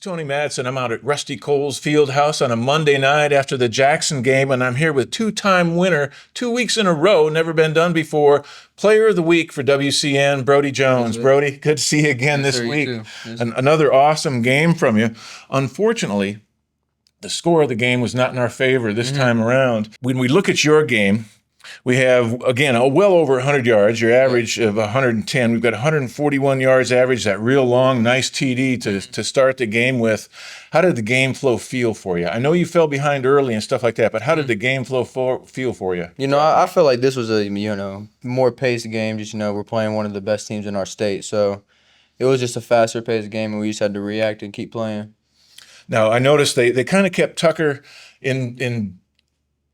Tony Madsen. I'm out at Rusty Cole's Field House on a Monday night after the Jackson game, and I'm here with two-time winner, 2 weeks in a row, never been done before, Player of the Week for WCN, Brody Jones. Brody, good to see you again this week. Another awesome game from you. Unfortunately, the score of the game was not in our favor this time around. When we look at your game, we have, again, well over 100 yards, your average of 110. We've got 141 yards average, that real long, nice TD to start the game with. How did the game flow feel for you? I know you fell behind early and stuff like that, but how did the game flow feel for you? You know, I feel like this was a, more paced game. Just, we're playing one of the best teams in our state. So it was just a faster paced game, and we just had to react and keep playing. Now, I noticed they kind of kept Tucker in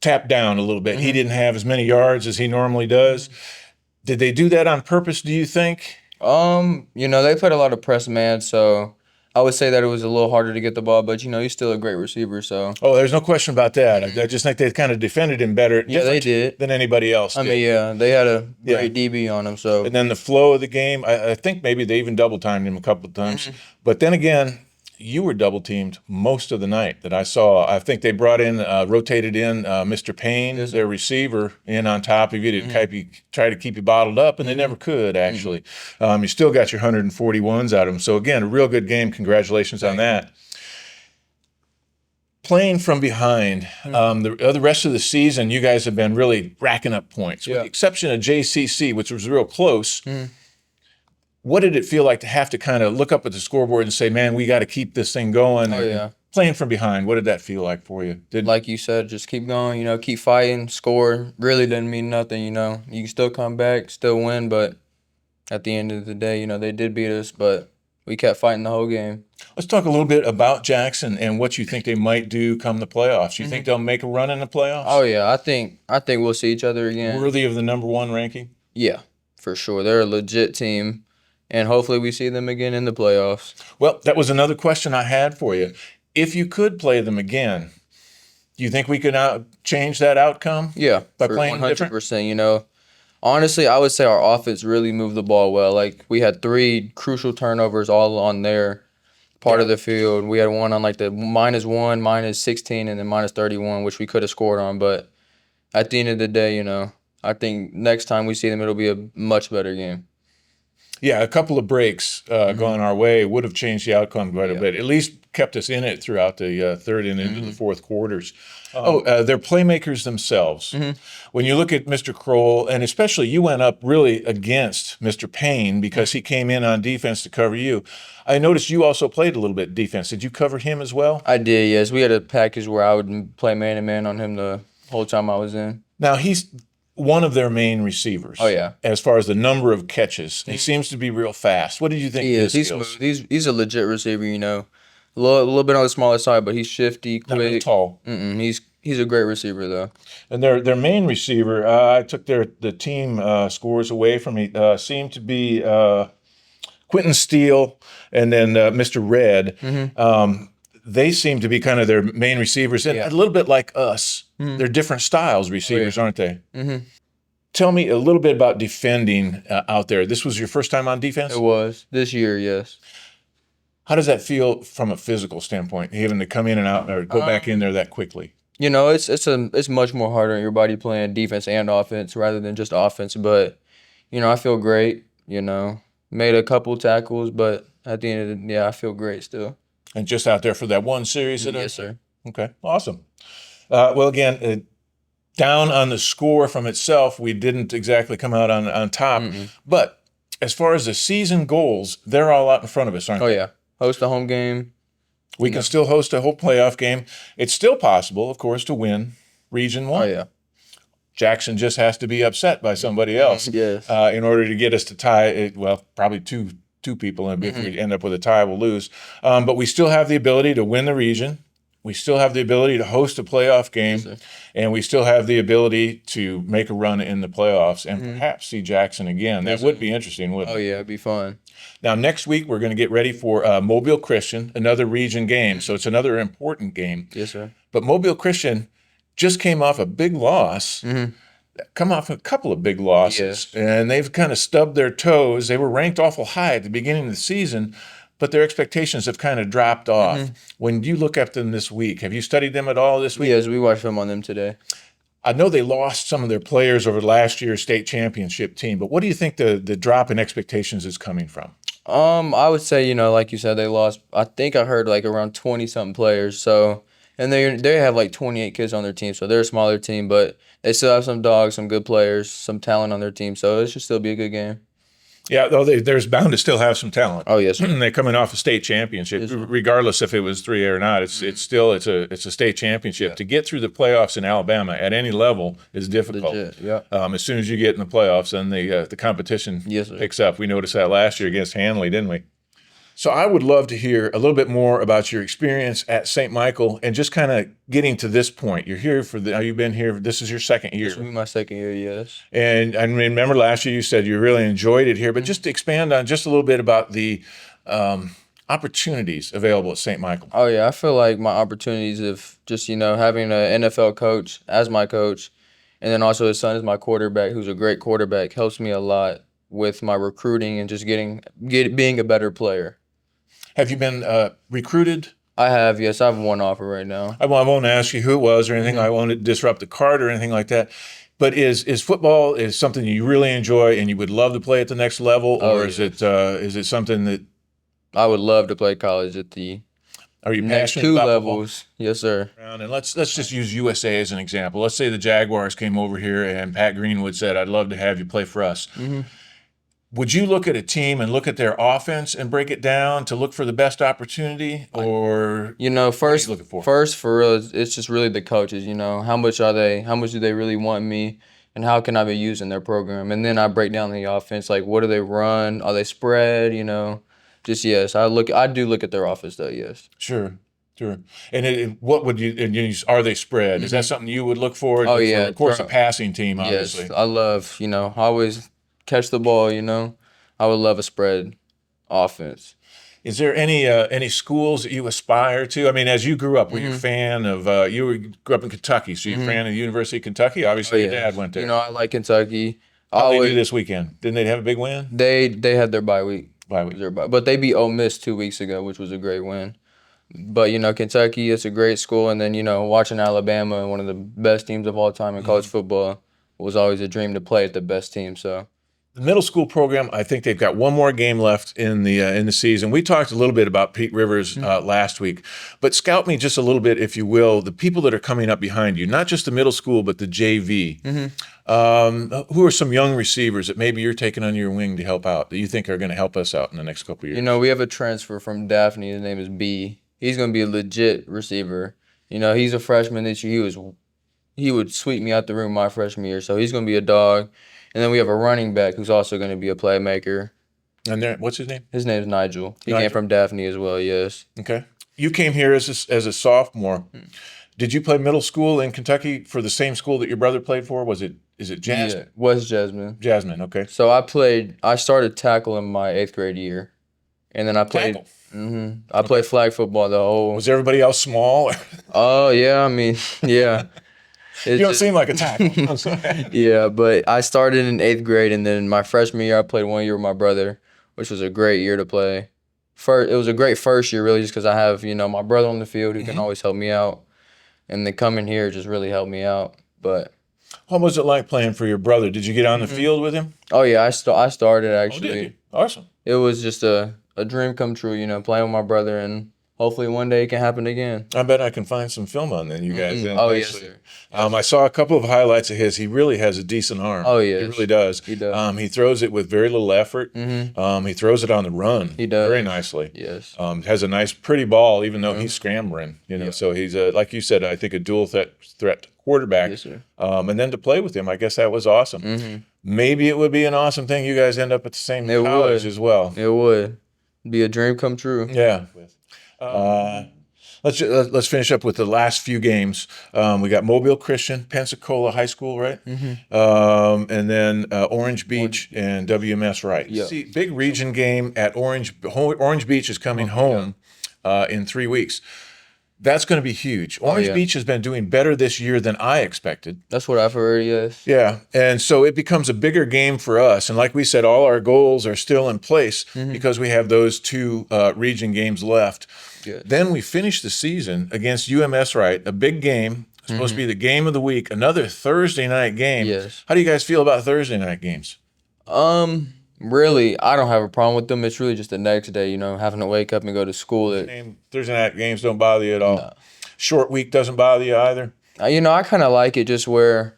tapped down a little bit. He didn't have as many yards as he normally does. Did they do that on purpose, do you think? They played a lot of press man, so I would say that it was a little harder to get the ball, but, he's still a great receiver, so. Oh, there's no question about that. I just think they kind of defended him better they did. than anybody else did. They had a great DB on him, so. And then the flow of the game, I think maybe they even double-timed him a couple of times. But then again, you were double-teamed most of the night that I saw. I think they brought in, rotated in Mr. Payne, their receiver, in on top of you to try to keep you bottled up, and they never could, actually. You still got your 141s out of them. So, again, a real good game. Congratulations on that. Playing from behind, the rest of the season, you guys have been really racking up points, with the exception of JCC, which was real close. What did it feel like to have to kind of look up at the scoreboard and say, man, we got to keep this thing going? Playing from behind, what did that feel like for you? Like you said, just keep going, keep fighting, score. Really didn't mean nothing, You can still come back, still win, but at the end of the day, they did beat us, but we kept fighting the whole game. Let's talk a little bit about Jackson and what you think they might do come the playoffs. You think they'll make a run in the playoffs? Oh, yeah. I think we'll see each other again. Worthy of the #1 ranking? Yeah, for sure. They're a legit team. And hopefully we see them again in the playoffs. Well, that was another question I had for you. If you could play them again, do you think we could change that outcome? Yeah, by playing 100%. Honestly, I would say our offense really moved the ball well. Like, we had 3 crucial turnovers all on their part of the field. We had one on like the -1, -16, and then -31, which we could have scored on. But at the end of the day, I think next time we see them, it'll be a much better game. Yeah, a couple of breaks going our way would have changed the outcome quite a bit. At least kept us in it throughout the third and into the fourth quarters. They're playmakers themselves. When you look at Mr. Kroll, and especially you went up really against Mr. Payne because he came in on defense to cover you. I noticed you also played a little bit defense. Did you cover him as well? I did, yes. We had a package where I would play man-to-man on him the whole time I was in. Now, he's one of their main receivers. Oh, yeah. As far as the number of catches. He seems to be real fast. What did you think of his skills? He's a legit receiver, A little bit on the smaller side, but he's shifty, quick. Not really tall. He's a great receiver, though. And their main receiver, I took the team scores away from me, seemed to be Quentin Steele and then Mr. Red. They seem to be kind of their main receivers, and a little bit like us. They're different styles receivers, aren't they? Tell me a little bit about defending out there. This was your first time on defense? It was. This year, yes. How does that feel from a physical standpoint, having to come in and out or go back in there that quickly? It's much more harder on your body playing defense and offense rather than just offense. But, I feel great, Made a couple tackles, but at the end of the day, I feel great still. And just out there for that one series? Yes, sir. Okay, awesome. Well, again, down on the score from itself, we didn't exactly come out on top. But as far as the season goals, they're all out in front of us, aren't they? Oh, yeah. Host a home game. We can still host a whole playoff game. It's still possible, of course, to win Region 1. Oh, yeah. Jackson just has to be upset by somebody else in order to get us to tie it. Well, probably two people, and if we end up with a tie, we'll lose. But we still have the ability to win the region. We still have the ability to host a playoff game, and we still have the ability to make a run in the playoffs and perhaps see Jackson again. That would be interesting, wouldn't it? Oh, yeah, it'd be fun. Now, next week, we're going to get ready for Mobile Christian, another region game. So it's another important game. Yes, sir. But Mobile Christian just came off a big loss. Come off a couple of big losses, and they've kind of stubbed their toes. They were ranked awful high at the beginning of the season, but their expectations have kind of dropped off. Mm-hmm. When you look at them this week, have you studied them at all this week? Yes, we watched film on them today. I know they lost some of their players over last year's state championship team, but what do you think the drop in expectations is coming from? I would say, like you said, they lost. I think I heard like around 20-something players. So, and they have like 28 kids on their team, so they're a smaller team, but they still have some dogs, some good players, some talent on their team. So it should still be a good game. Yeah, though there's bound to still have some talent. Oh yes, sir. They're coming off a state championship, Yes, sir. regardless if it was 3A or not. It's still a state championship. Yeah. To get through the playoffs in Alabama at any level is difficult. Legit, yeah. As soon as you get in the playoffs, then the competition Yes, sir. picks up. We noticed that last year against Hanley, didn't we? So I would love to hear a little bit more about your experience at St. Michael and just kind of getting to this point. You're here you've been here. This is your second year. This will be my second year, yes. And I remember last year you said you really enjoyed it here, but just to expand on just a little bit about the opportunities available at St. Michael. Oh yeah, I feel like my opportunities of just having an NFL coach as my coach, and then also his son is my quarterback, who's a great quarterback, helps me a lot with my recruiting and just being a better player. Have you been recruited? I have, yes. I have one offer right now. I won't ask you who it was or anything. I won't disrupt the card or anything like that. But is football is something you really enjoy and you would love to play at the next level, or is it something that I would love to play college at the are you next passionate two about levels? Yes, sir. football? And let's just use USA as an example. Let's say the Jaguars came over here and Pat Greenwood said, "I'd love to have you play for us." Mm-hmm. Would you look at a team and look at their offense and break it down to look for the best opportunity, or first, looking for? First for real, it's just really the coaches. How much are they? How much do they really want me? And how can I be used in their program? And then I break down the offense. Like, what do they run? Are they spread? Just yes. I do look at their offense though. Yes. Sure. And what would are they spread? Is that something you would look for? Oh yeah. Of course, a passing team, obviously. Yes, I love. I always catch the ball. I would love a spread offense. Is there any schools that you aspire to? I mean, as you grew up, were you a fan of? Grew up in Kentucky, so you're a fan of the University of Kentucky. Obviously, your dad went there. I like Kentucky. How did they do this weekend? Didn't they have a big win? They had their bye week. Bye. But they beat Ole Miss 2 weeks ago, which was a great win. But Kentucky is a great school, and then watching Alabama, one of the best teams of all time in college football, was always a dream to play at the best team. So. The middle school program, I think they've got one more game left in the season. We talked a little bit about Pete Rivers last week, but scout me just a little bit, if you will, the people that are coming up behind you, not just the middle school, but the JV. Who are some young receivers that maybe you're taking under your wing to help out, that you think are going to help us out in the next couple of years? We have a transfer from Daphne. His name is B. He's going to be a legit receiver. He's a freshman this year. He would sweep me out the room my freshman year, so he's going to be a dog. And then we have a running back who's also going to be a playmaker. And what's his name? His name is Nigel. He came from Daphne as well, yes. Okay. You came here as a sophomore. Did you play middle school in Kentucky for the same school that your brother played for? Is it Jasmine? Yeah, West Jasmine. Jasmine, okay. So I started tackle in my 8th grade year. And then I played. Tackle? I played flag football the whole. Was everybody else small? Oh, yeah. I mean, yeah. You don't seem like a tackle. Yeah, but I started in 8th grade, and then my freshman year, I played 1 year with my brother, which was a great year to play. It was a great first year, really, just because I have, my brother on the field who can always help me out. And then coming here just really helped me out. But what was it like playing for your brother? Did you get on the field with him? Oh, yeah, I started, actually. Oh, did you? Awesome. It was just a dream come true, playing with my brother, and hopefully one day it can happen again. I bet I can find some film on that, you guys. Oh, yes, sir. I saw a couple of highlights of his. He really has a decent arm. Oh, yes. He really does. He does. He throws it with very little effort. He throws it on the run. He does. Very nicely. Yes. Has a nice, pretty ball, even though he's scrambling. So he's, like you said, I think a dual threat quarterback. Yes, sir. And then to play with him, I guess that was awesome. Maybe it would be an awesome thing you guys end up at the same college as well. It would. Be a dream come true. Yeah. Let's finish up with the last few games. We got Mobile Christian, Pensacola High School, right? And then Orange Beach and WMS Wright. Yeah. See, big region game at Orange Beach is coming home in 3 weeks. That's going to be huge. Orange yeah. Beach has been doing better this year than I expected. That's what I've heard. Yes. Yeah. And so it becomes a bigger game for us. And like we said, all our goals are still in place because we have those two region games left. Yes. Then we finish the season against UMS Wright, a big game. It's supposed to be the game of the week, another Thursday night game. Yes. How do you guys feel about Thursday night games? Really, I don't have a problem with them. It's really just the next day, having to wake up and go to school. Thursday night games don't bother you at all? No. Short week doesn't bother you either? I kind of like it just where,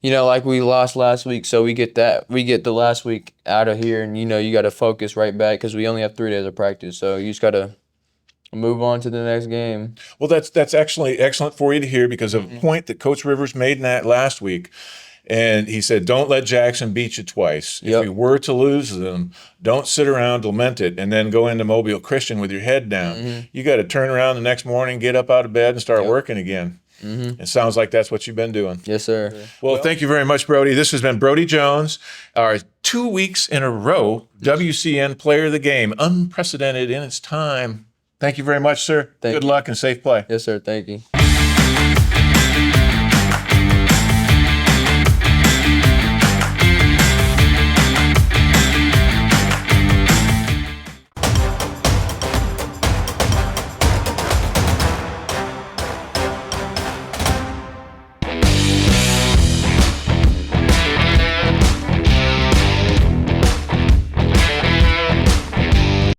like we lost last week, so we get the last week out of here, and, you got to focus right back because we only have 3 days of practice, so you just got to move on to the next game. Well, that's actually excellent for you to hear because of a point that Coach Rivers made in that last week. And he said, don't let Jackson beat you twice. If we were to lose them, don't sit around, lament it, and then go into Mobile Christian with your head down. You got to turn around the next morning, get up out of bed, and start working again. It sounds like that's what you've been doing. Yes, sir. Well, thank you very much, Brody. This has been Brody Jones, our 2 weeks in a row WCN Player of the Game, unprecedented in its time. Thank you very much, sir. Good luck and safe play. Yes, sir. Thank you.